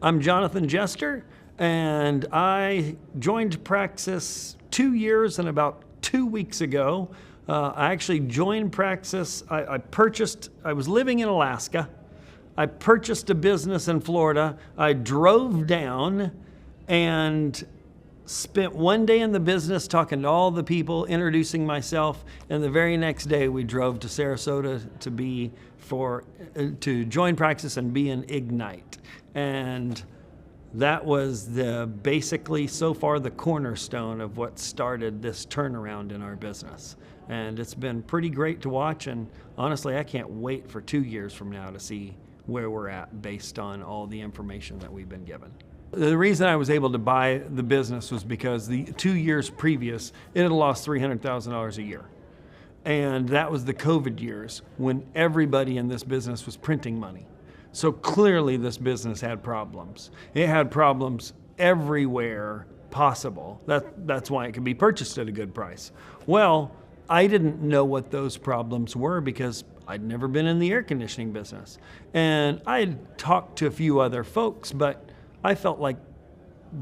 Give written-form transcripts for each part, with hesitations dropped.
I'm Jonathan Jester, and I joined PRAXIS 2 years and about 2 weeks ago. I actually joined PRAXIS. I was living in Alaska. I purchased a business in Florida. I drove down and spent one day in the business talking to all the people, introducing myself, and the very next day we drove to Sarasota to join PRAXIS and be in Ignite. And that was basically so far the cornerstone of what started this turnaround in our business. And it's been pretty great to watch, and honestly, I can't wait for 2 years from now to see where we're at based on all the information that we've been given. The reason I was able to buy the business was because the 2 years previous, it had lost $300,000 a year. And that was the COVID years when everybody in this business was printing money. So clearly this business had problems. It had problems everywhere possible. That's why it could be purchased at a good price. Well, I didn't know what those problems were because I'd never been in the air conditioning business. And I had talked to a few other folks, but I felt like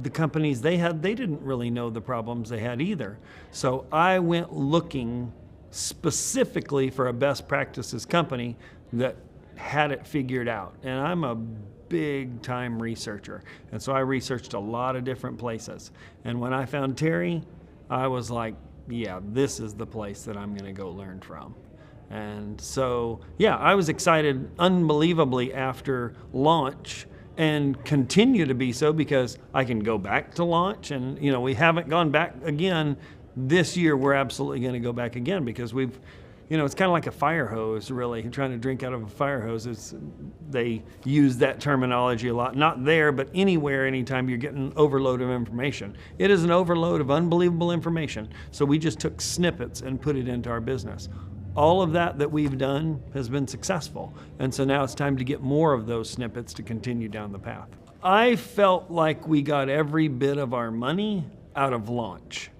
the companies they didn't really know the problems they had either. So I went looking specifically for a best practices company that had it figured out. And I'm a big time researcher. And so I researched a lot of different places. And when I found Terry, I was like, yeah, this is the place that I'm gonna go learn from. And so, yeah, I was excited unbelievably after launch and continue to be so because I can go back to launch, and we haven't gone back again. This year we're absolutely going to go back again because we've, it's kind of like a fire hose, really, trying to drink out of a fire hose. They use that terminology a lot, not there, but anywhere, anytime you're getting an overload of information. It is an overload of unbelievable information. So we just took snippets and put it into our business. All of that we've done has been successful. And so now it's time to get more of those snippets to continue down the path. I felt like we got every bit of our money out of launch.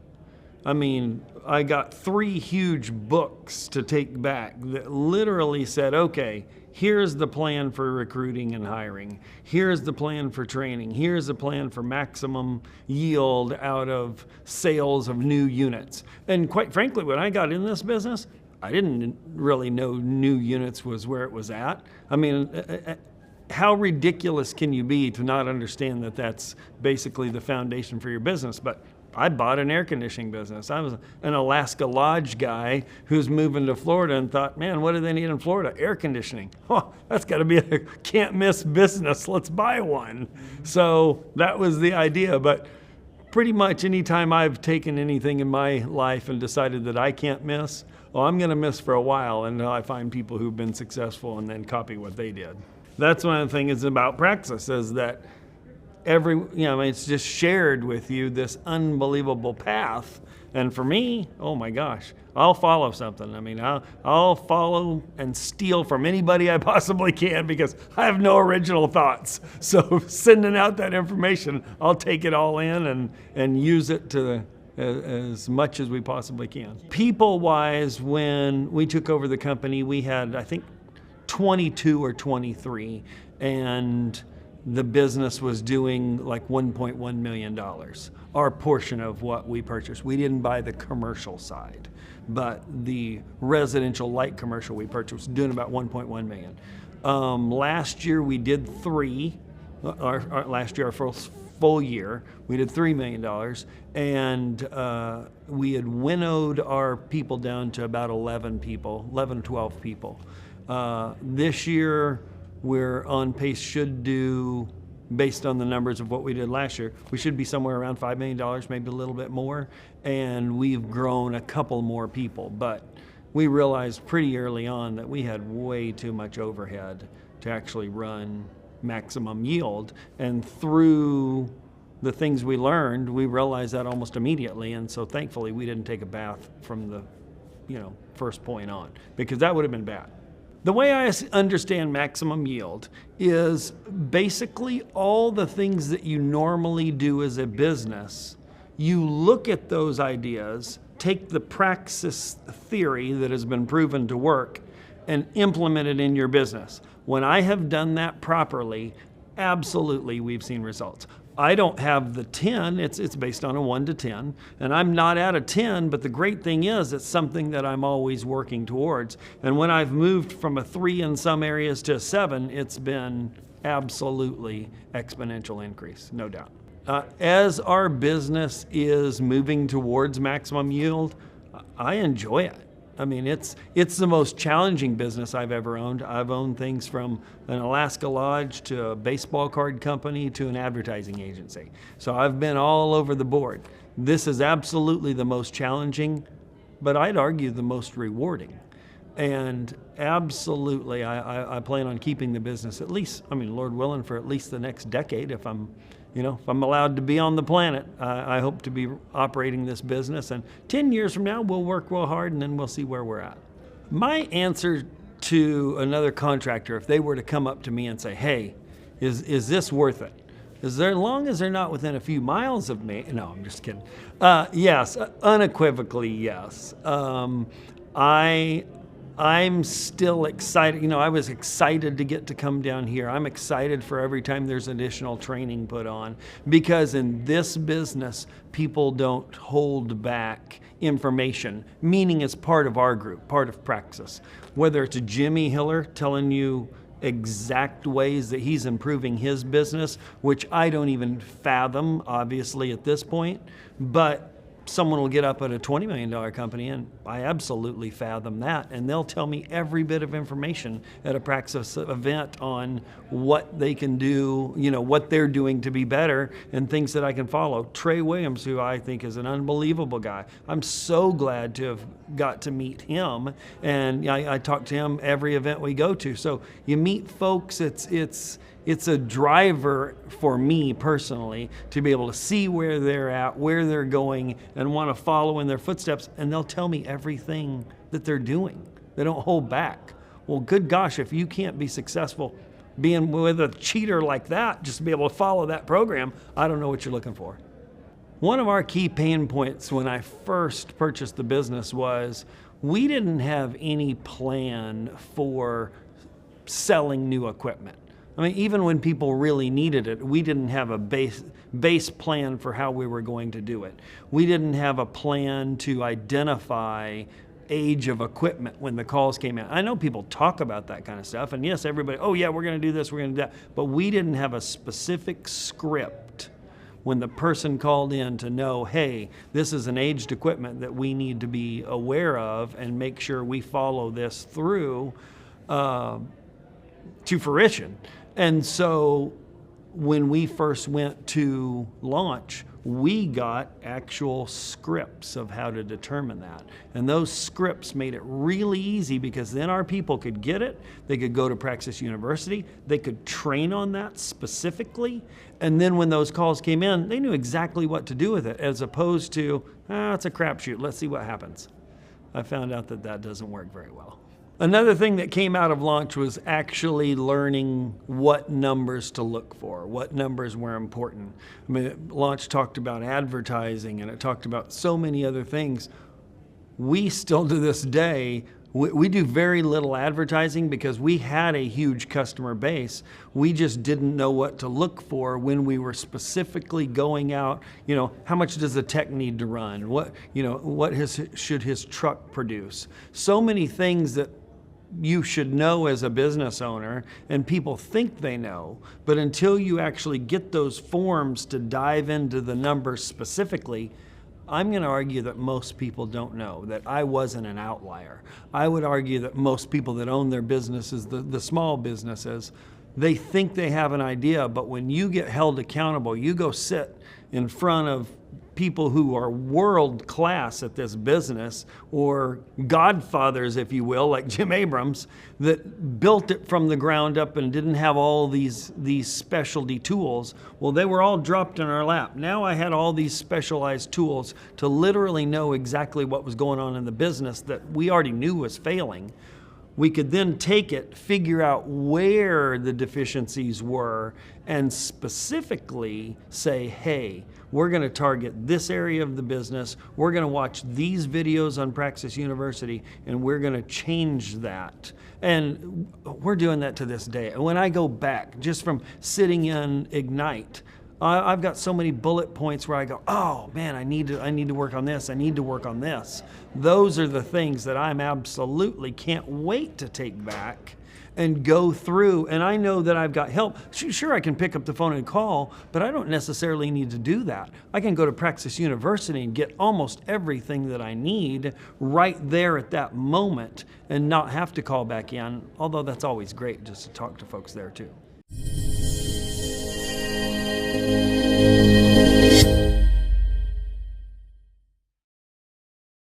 I mean, I got 3 huge books to take back that literally said, okay, here's the plan for recruiting and hiring. Here's the plan for training. Here's the plan for maximum yield out of sales of new units. And quite frankly, when I got in this business, I didn't really know new units was where it was at. I mean, how ridiculous can you be to not understand that that's basically the foundation for your business? But I bought an air conditioning business. I was an Alaska Lodge guy who's moving to Florida and thought, man, what do they need in Florida? Air conditioning. Oh, that's got to be a can't miss business. Let's buy one. So that was the idea. But pretty much anytime I've taken anything in my life and decided that I can't miss, well, I'm going to miss for a while until I find people who've been successful and then copy what they did. That's one of the things about PRAXIS is that it's just shared with you this unbelievable path. And for me, oh my gosh, I'll follow something. I mean, I'll follow and steal from anybody I possibly can because I have no original thoughts. So sending out that information, I'll take it all in and use it to as much as we possibly can. People-wise, when we took over the company, we had, I think, 22 or 23, and the business was doing like $1.1 million, our portion of what we purchased. We didn't buy the commercial side, but the residential light commercial we purchased was doing about $1.1 million. Last year we did 3, last year our first full year, we did $3 million, and we had winnowed our people down to about 11, 12 people. This year, we're on pace, should do, based on the numbers of what we did last year, we should be somewhere around $5 million, maybe a little bit more, and we've grown a couple more people, but we realized pretty early on that we had way too much overhead to actually run maximum yield, and through the things we learned, we realized that almost immediately, and so thankfully we didn't take a bath from the first point on, because that would have been bad. The way I understand maximum yield is basically all the things that you normally do as a business. You look at those ideas, take the praxis theory that has been proven to work, and implement it in your business. When I have done that properly, absolutely we've seen results. I don't have the 10, it's based on a 1 to 10, and I'm not at a 10, but the great thing is it's something that I'm always working towards. And when I've moved from a 3 in some areas to a 7, it's been absolutely exponential increase, no doubt. As our business is moving towards maximum yield, I enjoy it. I mean, it's the most challenging business I've ever owned. I've owned things from an Alaska Lodge to a baseball card company to an advertising agency. So I've been all over the board. This is absolutely the most challenging, but I'd argue the most rewarding. And absolutely, I plan on keeping the business at least, I mean, Lord willing, for at least the next decade if I'm allowed to be on the planet. I hope to be operating this business, and 10 years from now, we'll work real hard and then we'll see where we're at. My answer to another contractor, if they were to come up to me and say, hey, is this worth it? As long as they're not within a few miles of me, no, I'm just kidding. Yes, unequivocally, yes. I'm still excited. I was excited to get to come down here. I'm excited for every time there's additional training put on, because in this business, people don't hold back information, meaning it's part of our group, part of Praxis. Whether it's a Jimmy Hiller telling you exact ways that he's improving his business, which I don't even fathom, obviously, at this point, but someone will get up at a $20 million company, and I absolutely fathom that, and they'll tell me every bit of information at a Praxis event on what they can do, what they're doing to be better, and things that I can follow. Trey Williams, who I think is an unbelievable guy, I'm so glad to have got to meet him, and I talk to him every event we go to. So you meet folks, it's a driver for me personally to be able to see where they're at, where they're going, and want to follow in their footsteps, and they'll tell me everything that they're doing. They don't hold back. Well, good gosh, if you can't be successful being with a cheater like that, just to be able to follow that program, I don't know what you're looking for. One of our key pain points when I first purchased the business was we didn't have any plan for selling new equipment. I mean, even when people really needed it, we didn't have a base plan for how we were going to do it. We didn't have a plan to identify age of equipment when the calls came in. I know people talk about that kind of stuff, and yes, everybody, oh yeah, we're going to do this, we're going to do that, but we didn't have a specific script when the person called in to know, hey, this is an aged equipment that we need to be aware of and make sure we follow this through to fruition. And so when we first went to launch, we got actual scripts of how to determine that. And those scripts made it really easy, because then our people could get it, they could go to Praxis University, they could train on that specifically, and then when those calls came in, they knew exactly what to do with it, as opposed to, it's a crapshoot, let's see what happens. I found out that doesn't work very well. Another thing that came out of launch was actually learning what numbers to look for, what numbers were important. I mean, launch talked about advertising, and it talked about so many other things. We still, to this day, we do very little advertising because we had a huge customer base. We just didn't know what to look for when we were specifically going out. How much does the tech need to run? What should his truck produce? So many things that you should know as a business owner, and people think they know, but until you actually get those forms to dive into the numbers specifically, I'm going to argue that most people don't know, that I wasn't an outlier. I would argue that most people that own their businesses, the small businesses, they think they have an idea, but when you get held accountable, you go sit in front of people who are world class at this business, or godfathers, if you will, like Jim Abrams, that built it from the ground up and didn't have all these specialty tools. Well, they were all dropped in our lap. Now I had all these specialized tools to literally know exactly what was going on in the business that we already knew was failing. we could then take it, figure out where the deficiencies were, and specifically say, hey, we're going to target this area of the business, we're going to watch these videos on Praxis University, and we're going to change that. And we're doing that to this day. And when I go back, just from sitting in Ignite, I've got so many bullet points where I go, oh man, I need to work on this, I need to work on this. Those are the things that I'm absolutely can't wait to take back and go through. And I know that I've got help. Sure, I can pick up the phone and call, but I don't necessarily need to do that. I can go to Praxis University and get almost everything that I need right there at that moment and not have to call back in, although that's always great just to talk to folks there too.